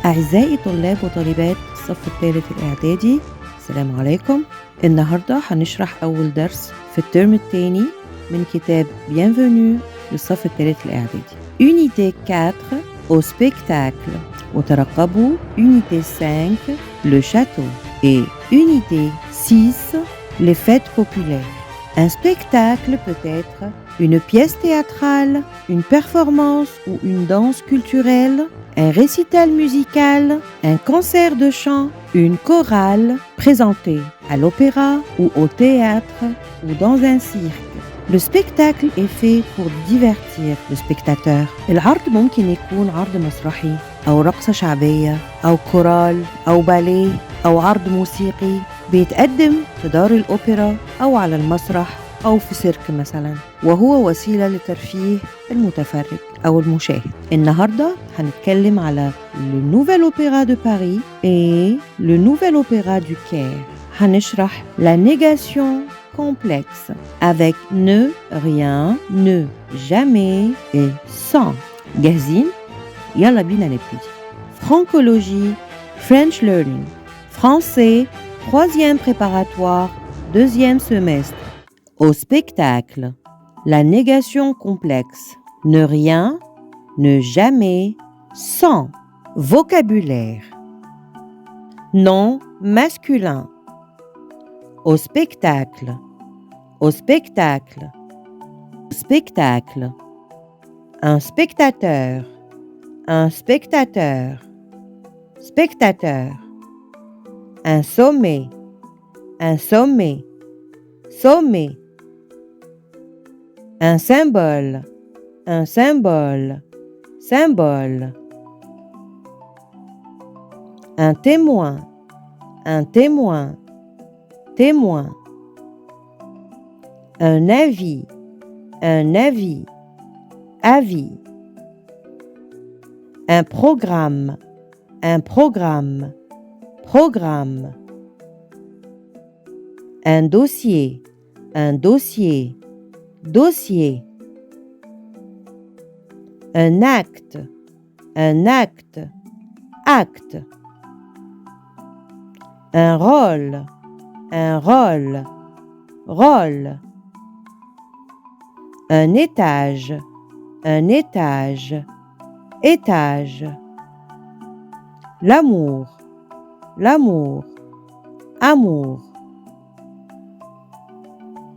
أعزائي طلاب وطالبات الصف الثالث الإعدادي، السلام عليكم. النهاردة هنشرح أول درس في الترم الثاني من كتاب Bienvenue للصف الثالث الإعدادي. Unité 4 au spectacle. وترقبوا Unité 5 le château et Unité 6 les fêtes populaires. Un spectacle peut être une pièce théâtrale, une performance ou une danse culturelle, un récital musical, un concert de chant, une chorale présentée à l'opéra ou au théâtre ou dans un cirque. Le spectacle est fait pour divertir le spectateur. العرض ممكن يكون عرض مسرحي أو رقصة شعبية أو كورال أو باليه أو عرض موسيقي بيتقدم في دار الأوبرا أو على المسرح أو في سيرك مثلا، وهو وسيلة لترفيه المتفرج أو المشاهد. النهاردة هنتكلم على le Nouvel Opéra de Paris et le Nouvel Opéra du Caire. هنشرح la négation complexe avec ne, rien, ne, jamais et sans. جاهزين؟ يلا بينا نبتدي. Francologie, French Learning. Français, 3e préparatoire, 2e semestre. Au spectacle, la négation complexe. Ne rien, ne jamais, sans. Vocabulaire. Nom masculin. Au spectacle. Au spectacle. Spectacle. Un spectateur. Un spectateur. Spectateur. Un sommet. Un sommet. Sommet. Un symbole. Un symbole. Symbole. Un témoin. Un témoin. Témoin. Un avis. Un avis. Avis. Un programme. Un programme. Programme. Un dossier. Un dossier. Dossier. Un acte. Un acte. Acte. Un rôle. Un rôle. Rôle. Un étage. Un étage. Étage. L'amour. L'amour. Amour.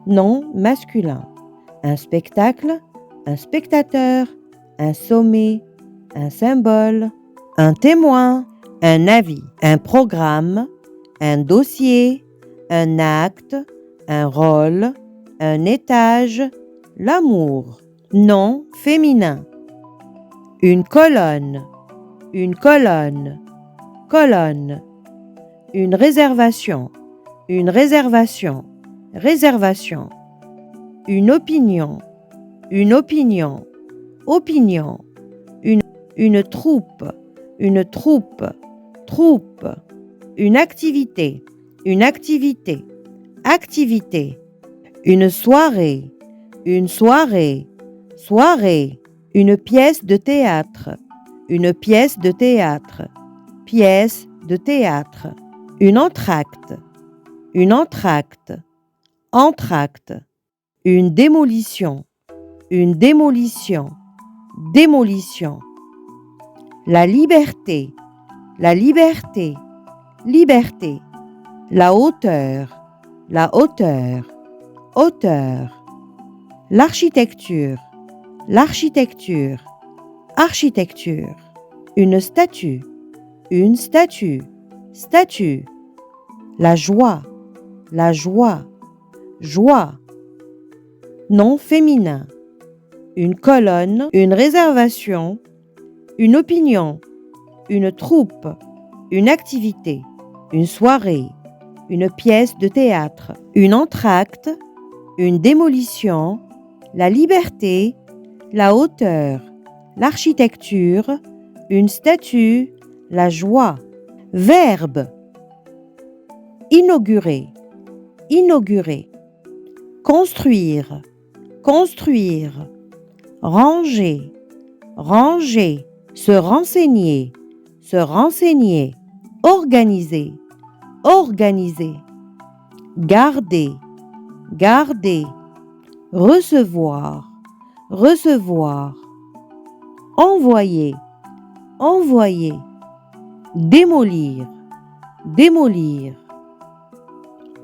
Nom masculin. Un spectacle, un spectateur, un sommet, un symbole, un témoin, un avis, un programme, un dossier, un acte, un rôle, un étage, l'amour. Nom féminin. Une colonne, une colonne, colonne. Une réservation, une réservation, réservation. Une opinion, une opinion, opinion. Une troupe, une troupe, troupe. Une activité, activité. Une soirée, soirée. Une pièce de théâtre, pièce de théâtre. Une entracte, entracte. Une démolition, démolition. La liberté, liberté. La hauteur, hauteur. L'architecture, architecture. Une statue, statue. La joie, joie. Nom féminin. Une colonne, une réservation, une opinion, une troupe, une activité, une soirée, une pièce de théâtre, une entracte, une démolition, la liberté, la hauteur, l'architecture, une statue, la joie. Verbe. Inaugurer, construire, ranger, se se renseigner, organiser, organiser, garder, garder, recevoir, recevoir, envoyer, envoyer, démolir, démolir,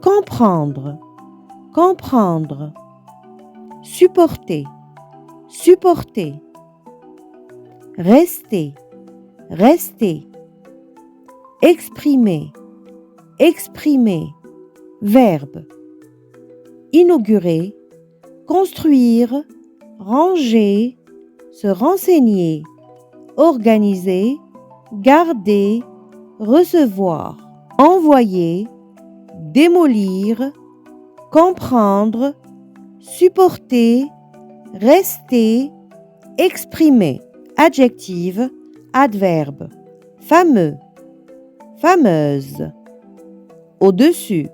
comprendre, comprendre, supporter, supporter, rester, rester, exprimer, exprimer, verbe, inaugurer, construire, ranger, se renseigner, organiser, garder, recevoir, envoyer, démolir, comprendre, supporter, rester, exprimer. Adjectif, adverbe. Fameux, fameuse. Au-dessus,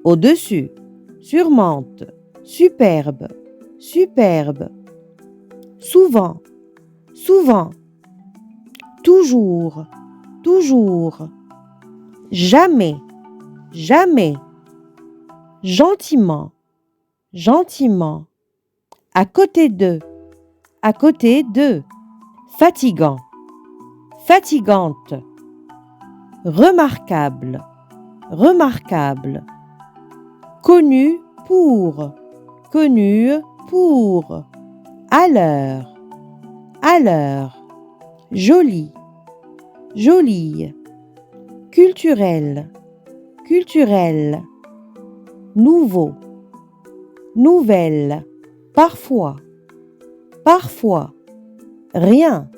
au-dessus. Surmonte, superbe, superbe. Souvent, souvent. Toujours, toujours. Jamais, jamais. Gentiment, gentiment. À côté de, à côté de. Fatigant, fatigante. Remarquable, remarquable. Connu pour, connu pour. À l'heure, à l'heure. Joli, jolie. Culturel, culturel. Nouveau, nouvelle. Parfois, parfois. Rien,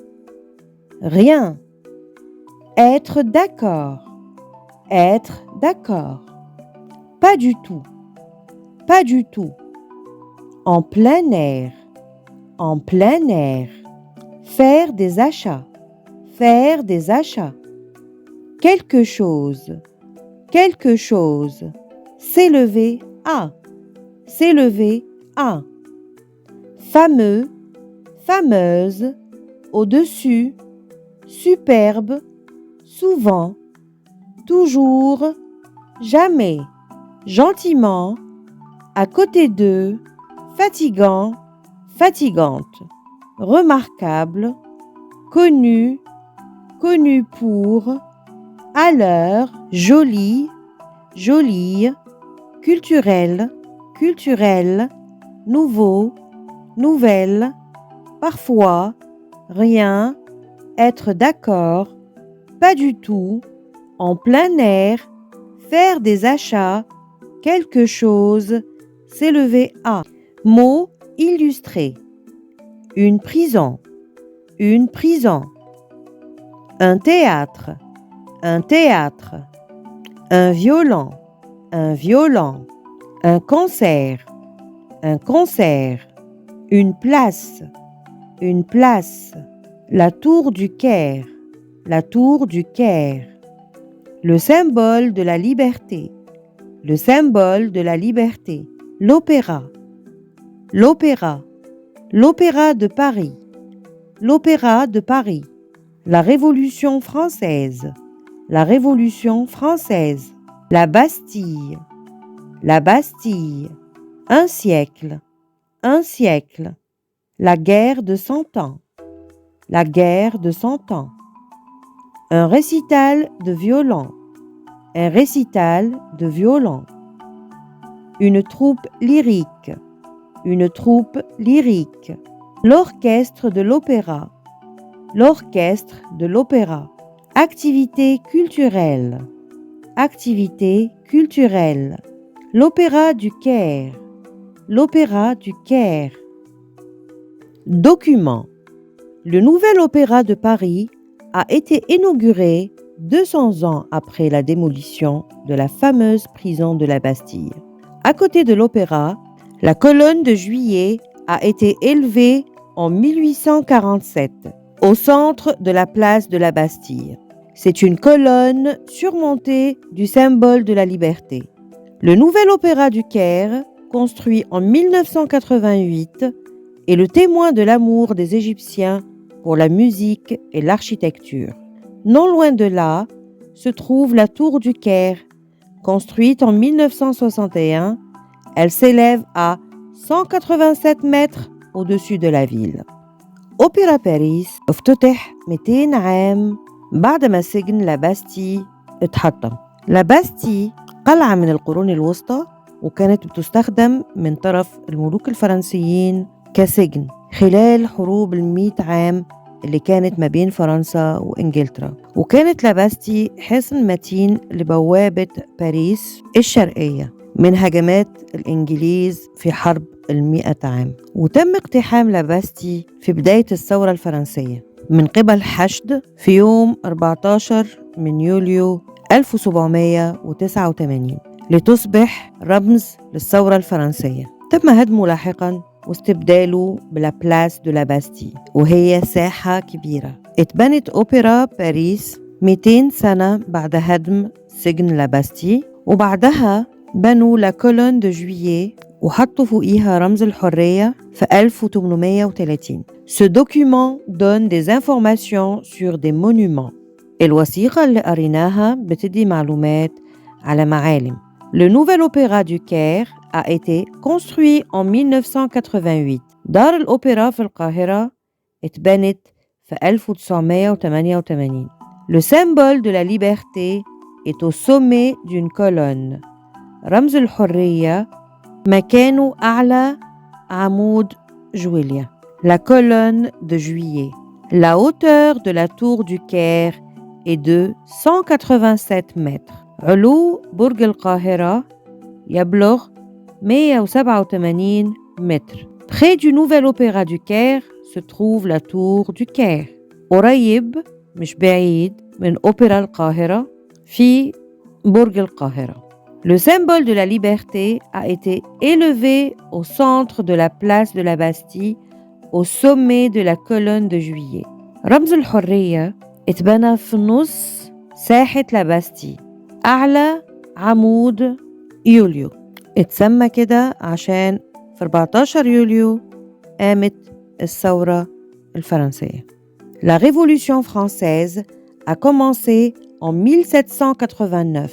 rien. Être d'accord, être d'accord. Pas du tout, pas du tout. En plein air, en plein air. Faire des achats, faire des achats. Quelque chose, quelque chose. S'élever à, s'élever à. Fameux, fameuse. Au-dessus, superbe, souvent, toujours, jamais, gentiment, à côté d'eux, fatigant, fatigante, remarquable, connu, connu pour, à l'heure, jolie, jolie, culturel, culturel, nouveau, nouvelle, parfois, rien, être d'accord, pas du tout, en plein air, faire des achats, quelque chose, s'élever à. Mot illustré. Une prison, une prison. Un théâtre, un théâtre. Un violon, un violon. Un concert, un concert. Une place, une place. La tour du Caire, la tour du Caire. Le symbole de la liberté, le symbole de la liberté. L'opéra, l'opéra. L'opéra de Paris, l'opéra de Paris. La Révolution française, la Révolution française. La Bastille, la Bastille. Un siècle, un siècle. La guerre de 100 ans, la guerre de 100 ans. Un récital de violon, un récital de violon. Une troupe lyrique, une troupe lyrique. L'orchestre de l'opéra, l'orchestre de l'opéra. Activité culturelle, activité culturelle. L'opéra du Caire, l'opéra du Caire. Document. Le nouvel opéra de Paris a été inauguré 200 ans après la démolition de la fameuse prison de la Bastille. À côté de l'opéra, la colonne de Juillet a été élevée en 1847 au centre de la place de la Bastille. C'est une colonne surmontée du symbole de la liberté. Le nouvel opéra du Caire, construit en 1988, est le témoin de l'amour des Égyptiens pour la musique et l'architecture. Non loin de là se trouve la tour du Caire. Construite en 1961, elle s'élève à 187 mètres au-dessus de la ville. أوبرا باريس افتتح 200 عام بعد ما سجن لاباستي اتحطم. لاباستي قلعة من القرون الوسطى وكانت بتستخدم من طرف الملوك الفرنسيين كسجن خلال حروب 100 عام اللي كانت ما بين فرنسا وإنجلترا. وكانت لاباستي حصن متين لبوابة باريس الشرقية من هجمات الإنجليز في حرب 100 عام. وتم اقتحام لاباستي في بداية الثورة الفرنسية من قبل حشد في يوم 14 من يوليو 1789 لتصبح رمز للثورة الفرنسية. تم هدمه لاحقاً واستبداله بلا بلاس دو لاباستي وهي ساحة كبيرة. اتبنت أوبرا باريس 200 سنة بعد هدم سجن لاباستي، وبعدها بنوا لا كولون دو جوييه وحطوا فوقيها رمز الحرية في 1830. Ce document donne des informations sur des monuments. الوثيقة اللي قريناها بتدي معلومات على معالم. Le nouvel opéra du Caire a été construit en 1988. دار الأوبرا في القاهرة اتبنت في 1988. Le symbole de la liberté est au sommet d'une colonne. رمز الحرية مكانه أعلى عمود جويليا. La colonne de juillet. La hauteur de la tour du Caire est de 187 mètres. علو برج القاهرة يبلغ 187 متر. Près du nouvel opéra du Caire se trouve la tour du Caire. قريب مش بعيد من أوبرا القاهرة في برج القاهرة. Le symbole de la liberté a été élevé au centre de la place de la Bastille, au sommet de la colonne de juillet. رمز الحرية اتبنى في نص ساحة لاباستي أعلى عمود يوليو. اتسمى كده عشان في 14 يوليو قامت الثورة الفرنسية. La Révolution française a commencé en 1789.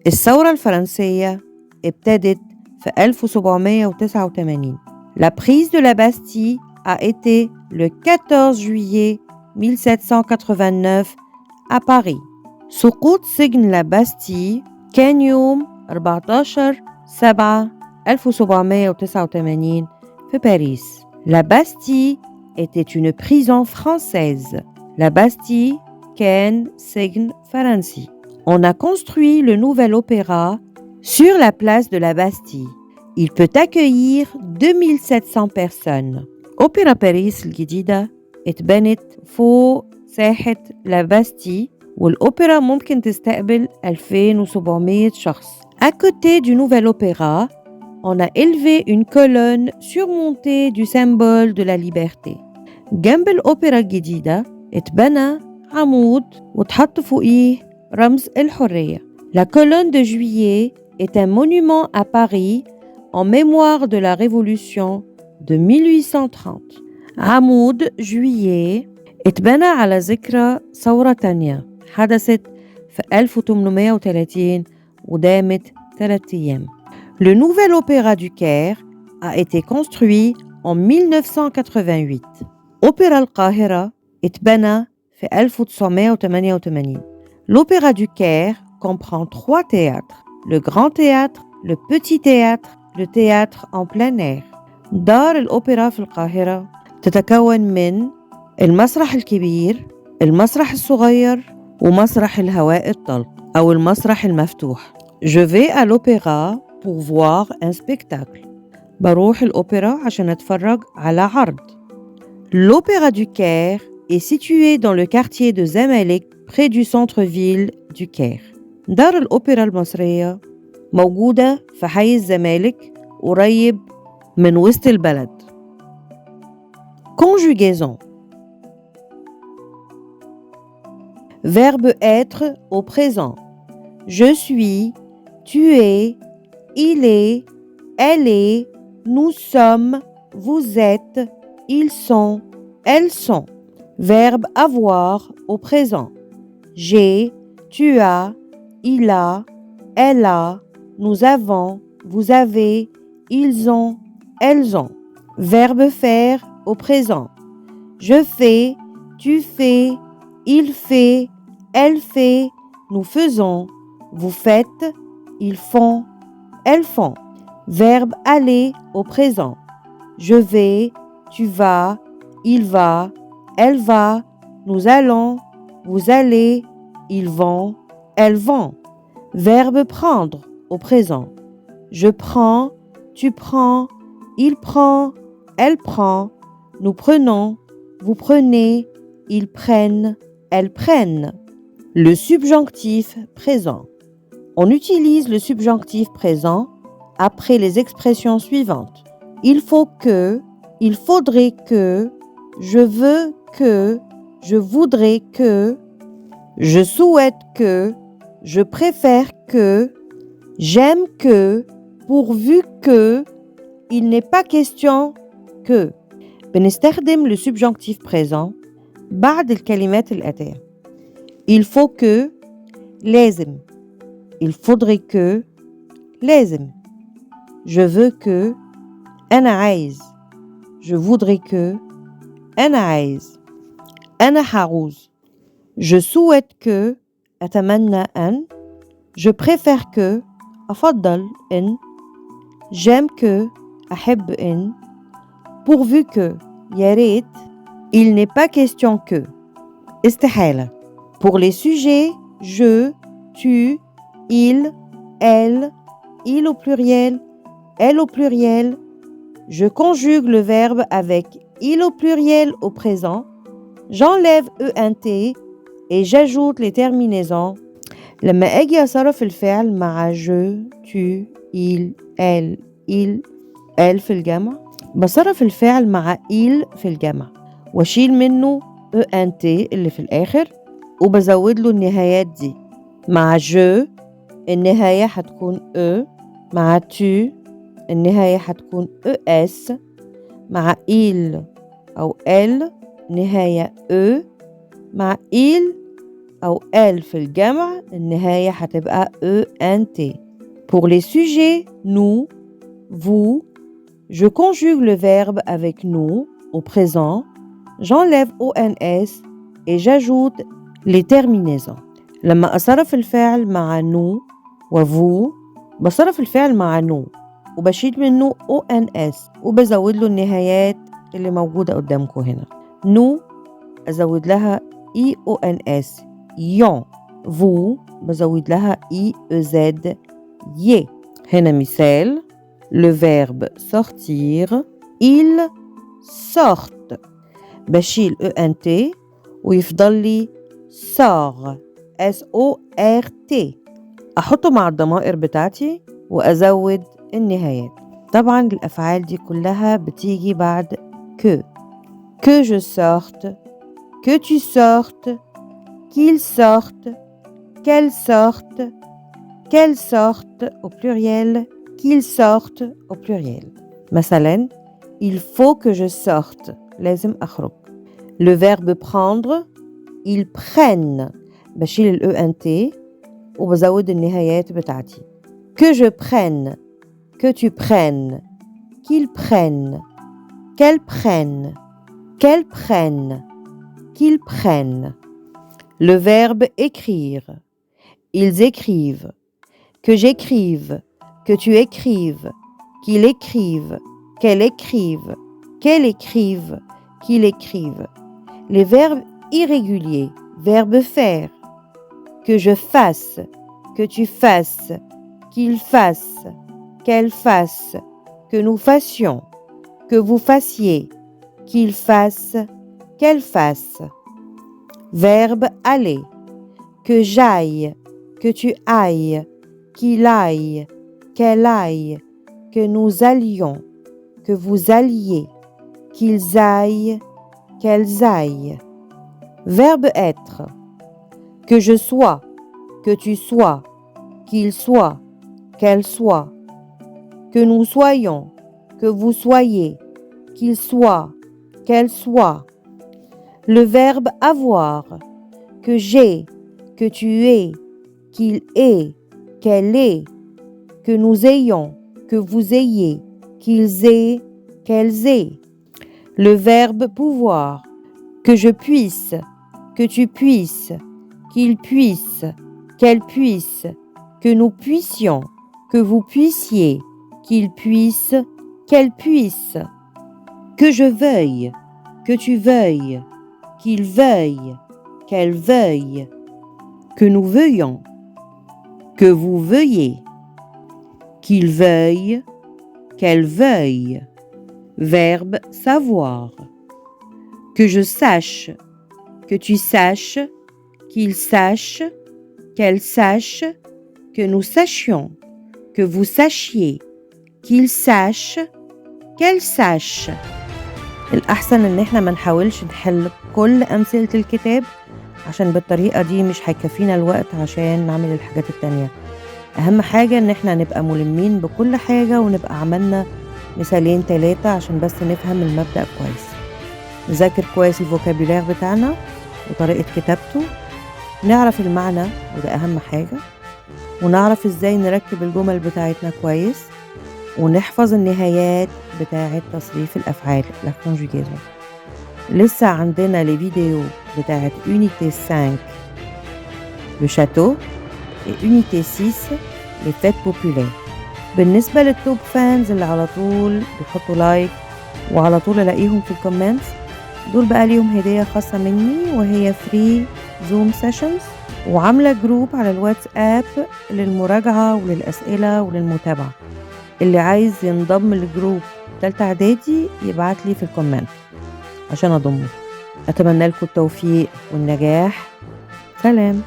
الثورة الفرنسية ابتدت في 1789. La prise de la Bastille a été le 14 juillet 1789 à Paris. سقوط سجن لا باستي كان يوم 14/7/1789 في باريس. La Bastille était une prison française. La Bastille كان سجن فرنسي. On a construit le nouvel opéra sur la place de la Bastille. Il peut accueillir 2700 personnes. أوبرا باريس الجديدة اتبنت فوق ساحة لا باستي والأوبرا ممكن تستقبل 2700 شخص. À côté du nouvel opéra, on a élevé une colonne surmontée du symbole de la liberté. جنب الأوبرا الجديدة اتبنى عمود وتحط فوقيه رمز الحرية. La colonne de juillet est un monument à Paris en mémoire de la Révolution de 1830. عمود juillet اتبنى على ذكرى ثورة تانية حدثت في 1830 ودامت 3 أيام. Le nouvel opéra du Caire a été construit en 1988. أوبرا القاهرة اتبنى في 1988. L'opéra du Caire comprend 3 théâtres, le grand théâtre, le petit théâtre, le théâtre en plein air. دار الأوبرا في القاهرة تتكون من المسرح الكبير، المسرح الصغير، ومسرح الهواء الطلق أو المسرح المفتوح. Je vais à l'opéra pour voir un spectacle. بروح الأوبرا عشان أتفرج على عرض. L'opéra du Caire est situé dans le quartier de Zamalek près du centre-ville du Caire. دار الأوبرا المصرية موجودة في حي الزمالك قريب من وسط البلد. Conjugaison. Verbe être au présent. Je suis, tu es, il est, elle est, nous sommes, vous êtes, ils sont, elles sont. Verbe avoir au présent. J'ai, tu as, il a, elle a, nous avons, vous avez, ils ont, elles ont. Verbe faire au présent. Je fais, tu fais, il fait, elle fait, nous faisons, vous faites, ils font, elles font. Verbe aller au présent. Je vais, tu vas, il va, elle va, nous allons, vous allez, ils vont, elles vont. Verbe prendre au présent. Je prends, tu prends, il prend, elle prend, nous prenons, vous prenez, ils prennent, elles prennent. Le subjonctif présent. On utilise le subjonctif présent après les expressions suivantes. Il faut que, il faudrait que, je veux que, je voudrais que, je souhaite que, je préfère que, j'aime que, pourvu que, il n'est pas question que. بنستخدم le subjonctif présent بعد الكلمات الآتية. Il faut que, لازم. Il faudrait que, لازم. Je veux que, أنا عايز. Je voudrais que, أنا عايز. أنا هعوز. Je souhaite que, أتمنى أن. Je préfère que, أفضل إن. J'aime que, أحب إن. Pourvu que, يا ريت. Il n'est pas question que. استحالة. Pour les sujets, je, tu, il, elle, il au pluriel, elle au pluriel, je conjugue le verbe avec il au pluriel au présent, j'enlève ENT et j'ajoute les terminaisons. لما أجي أصرف الفعل مع je, tu, il, elle, elle في الجمع بصرف الفعل مع il في الجمع واشيل منه ENT اللي في الآخر وبزود له النهايات دي. مع je النهاية هتكون e، مع tu النهاية هتكون es، مع il أو elle نهاية e، مع il أو elle في الجمع النهاية هتبقى ENT. Pour les sujets nous, vous, je conjugue le verbe avec nous au présent, j'enlève ONS et j'ajoute les terminaisons. لما أصرف الفعل مع nous وفو بصرف الفعل مع nous وبشيل منه ONS وبزود له النهايات اللي موجودة قدامكم هنا. nous أزود لها EONS yon. vous بزود لها EEZ ي. هنا مثال. le verbe sortir il sortent بشيل ENT ويفضل لي sort SORT أحطه مع الضمائر بتاعتي وأزود النهايات. طبعا الأفعال دي كلها بتيجي بعد que je sorte, que tu sortes, qu'il sorte, qu'elle sorte, qu'elle sorte au pluriel, qu'il sorte au pluriel. مثلا il faut que je sorte لازم أخرج. le verbe prendre ils prennent بشيل ENT وبزود النهايات بتاعتي. que je prenne, que tu prennes, qu'ils prennent, qu'elles prennent, qu'elles prennent, qu'ils prennent. Le verbe écrire. Ils écrivent. Que j'écrive, que tu écrives, qu'il écrive, qu'elle écrive, qu'elle écrive, qu'il écrive. Les verbes irréguliers. Verbe faire. Que je fasse, que tu fasses, qu'il fasse, qu'elle fasse, que nous fassions, que vous fassiez, qu'il fasse, qu'elle fasse. Verbe aller. Que j'aille, que tu ailles, qu'il aille, qu'elle aille, que nous allions, que vous alliez, qu'ils aillent, qu'elles aillent. Verbe être. Que je sois, que tu sois, qu'il soit, qu'elle soit, que nous soyons, que vous soyez, qu'il soit, qu'elle soit. Le verbe avoir. Que j'ai, que tu es, qu'il est, qu'elle est, que nous ayons, que vous ayez, qu'ils aient, qu'elles aient. Le verbe pouvoir. Que je puisse, que tu puisses, qu'il puisse, qu'elle puisse, que nous puissions, que vous puissiez, qu'il puisse, qu'elle puisse. Que je veuille, que tu veuilles, qu'il veuille, qu'elle veuille, que nous veuillons, que vous veuillez, qu'il veuille, qu'elle veuille. Verbe savoir. Que je sache, que tu saches, qu'il sache, qu'elle sache, que nous sachions, que vous sachiez, qu'il sache, qu'elle sache. الأحسن إن إحنا ما نحاولش نحل كل أمثلة الكتاب عشان بالطريقة دي مش هيكفينا الوقت عشان نعمل الحاجات التانية. أهم حاجة إن إحنا نبقى ملمين بكل حاجة ونبقى عملنا مثالين 3 عشان بس نفهم المبدأ كويس. نذاكر كويس الفوكابيولار بتاعنا وطريقة كتابته، نعرف المعنى وده أهم حاجة، ونعرف إزاي نركب الجمل بتاعتنا كويس، ونحفظ النهايات بتاعة تصريف الأفعال la conjugaison. لسه عندنا الفيديو بتاعة unité 5 le château et unité 6 les fêtes populaires. بالنسبة للتوب فانز اللي على طول بيحطوا لايك وعلى طول الاقيهم في الكومنتس، دول بقى ليهم هدية خاصة مني وهي فري زوم سيشنز، وعاملة جروب على الواتساب للمراجعة وللأسئلة وللمتابعة. اللي عايز ينضم للجروب تالتة اعدادي يبعت لي في الكومنت عشان اضمه. اتمنى لكم التوفيق والنجاح. سلام.